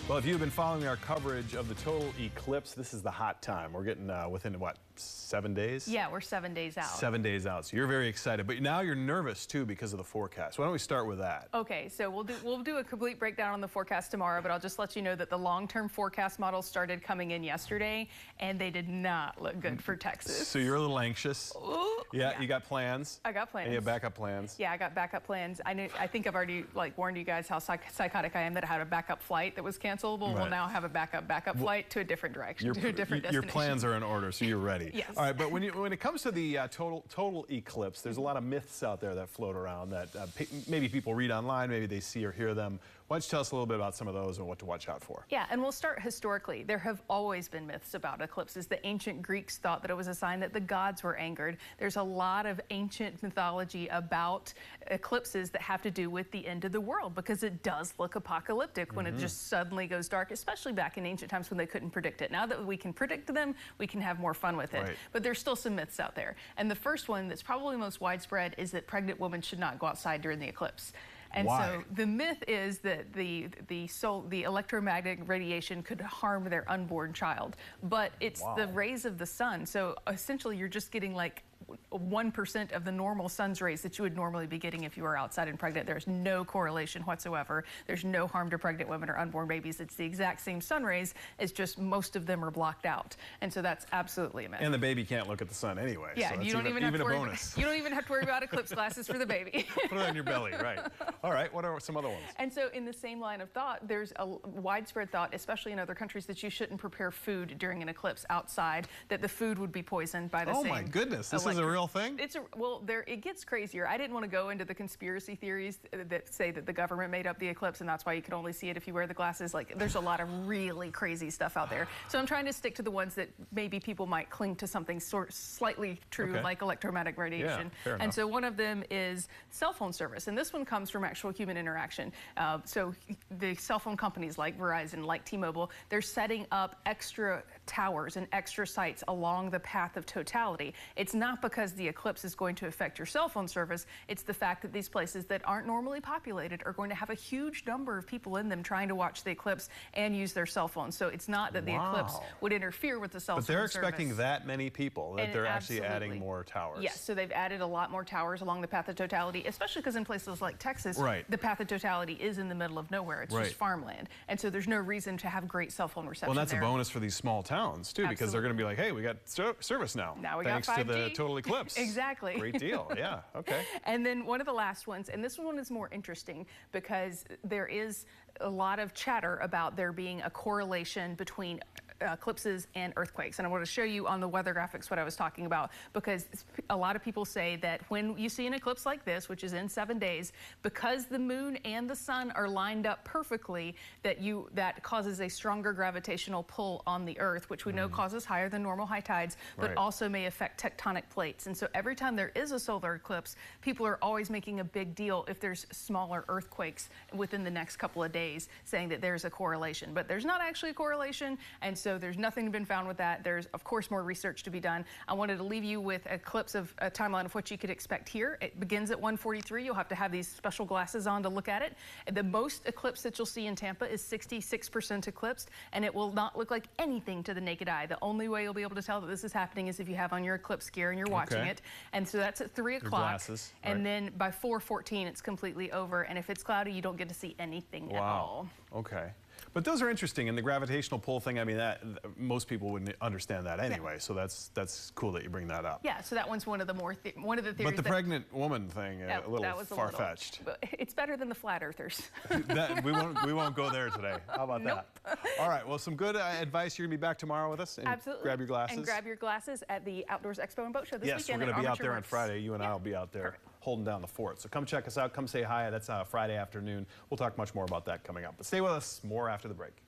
Well, if you've been following our coverage of the total eclipse, this is the hot time. We're getting within, what, 7 days? Yeah, we're 7 days out. 7 days out, so you're very excited. But now you're nervous, too, because of the forecast. Why don't we start with that? Okay, so we'll do a complete breakdown on the forecast tomorrow, but I'll just let you know that the long-term forecast models started coming in yesterday, and they did not look good for Texas. So you're a little anxious. Ooh, yeah, you got plans? I got plans. And you have backup plans? Yeah, I got backup plans. I think I've already warned you guys how psychotic I am that I had a backup flight that was cancelable. We'll now have a backup flight to a different direction, to a different destination. Your plans are in order, so you're ready. Yes. All right, but when it comes to the total eclipse, there's a lot of myths out there that float around that maybe people read online, maybe they see or hear them. Why don't you tell us a little bit about some of those and what to watch out for? Yeah, and we'll start historically. There have always been myths about eclipses. The ancient Greeks thought that it was a sign that the gods were angered. There's a lot of ancient mythology about eclipses that have to do with the end of the world, because it does look apocalyptic when it just suddenly goes dark, especially back in ancient times when they couldn't predict it. Now that we can predict them, we can have more fun with it. Right. But there's still some myths out there. And the first one that's probably most widespread is that pregnant women should not go outside during the eclipse. And so the myth is that the electromagnetic radiation could harm their unborn child, but it's the rays of the sun. So essentially you're just getting like 1% of the normal sun's rays that you would normally be getting if you were outside and pregnant. There's no correlation whatsoever. There's no harm to pregnant women or unborn babies. It's the exact same sun rays. It's just most of them are blocked out. And so that's absolutely a myth. And the baby can't look at the sun anyway. Yeah, so you don't even have to worry about, you don't even have to worry about eclipse glasses for the baby. Put it on your belly, right. All right, what are some other ones? And so in the same line of thought, there's a widespread thought, especially in other countries, that you shouldn't prepare food during an eclipse outside, that the food would be poisoned by the same. Oh my goodness, this is a real thing? Well, it gets crazier. I didn't want to go into the conspiracy theories that say that the government made up the eclipse and that's why you can only see it if you wear the glasses. Like, there's a lot of really crazy stuff out there. So I'm trying to stick to the ones that maybe people might cling to something slightly true, like electromagnetic radiation. Yeah, fair enough. And so one of them is cell phone service. And this one comes from actual human interaction. So the cell phone companies like Verizon, like T-Mobile, they're setting up extra towers and extra sites along the path of totality. It's not because the eclipse is going to affect your cell phone service. It's the fact that these places that aren't normally populated are going to have a huge number of people in them trying to watch the eclipse and use their cell phones. So it's not that the eclipse would interfere with the cell phone service. But they're expecting that many people, that they're actually adding more towers. Yes, so they've added a lot more towers along the path of totality, especially because in places like Texas, the path of totality is in the middle of nowhere. It's just farmland. And so there's no reason to have great cell phone reception. Well, that's a bonus for these small towns, too, because they're going to be like, hey, we got service now. Now we got 5G. Thanks to the total eclipse. Exactly. Great deal, yeah, okay. And then one of the last ones, and this one is more interesting because there is a lot of chatter about there being a correlation between eclipses and earthquakes. And I want to show you on the weather graphics what I was talking about, because a lot of people say that when you see an eclipse like this, which is in 7 days, because the moon and the sun are lined up perfectly, that causes a stronger gravitational pull on the earth, which we know causes higher than normal high tides, but also may affect tectonic plates. And so every time there is a solar eclipse, people are always making a big deal if there's smaller earthquakes within the next couple of days, saying that there's a correlation. But there's not actually a correlation, and so there's nothing been found with that. There's, of course, more research to be done. I wanted to leave you with a timeline of what you could expect here. It begins at 1:43. You'll have to have these special glasses on to look at it. The most eclipse that you'll see in Tampa is 66% eclipsed, and it will not look like anything to the naked eye. The only way you'll be able to tell that this is happening is if you have on your eclipse gear and you're watching it. And so that's at 3 o'clock. And then by 4:14, it's completely over. And if it's cloudy, you don't get to see anything at all. Okay. But those are interesting, and the gravitational pull thing, I mean, most people wouldn't understand that anyway, so that's cool that you bring that up. Yeah, so that one's one of the theories. But the pregnant woman thing, a little far-fetched. It's better than the flat earthers. we won't go there today. How about that? All right, well, some good advice. You're going to be back tomorrow with us, and grab your glasses. And grab your glasses at the Outdoors Expo and Boat Show this weekend. Yes, we're going to be out there on Friday. You and I will be out there holding down the fort. So come check us out. Come say hi. That's Friday afternoon. We'll talk much more about that coming up. But stay with us. More after the break.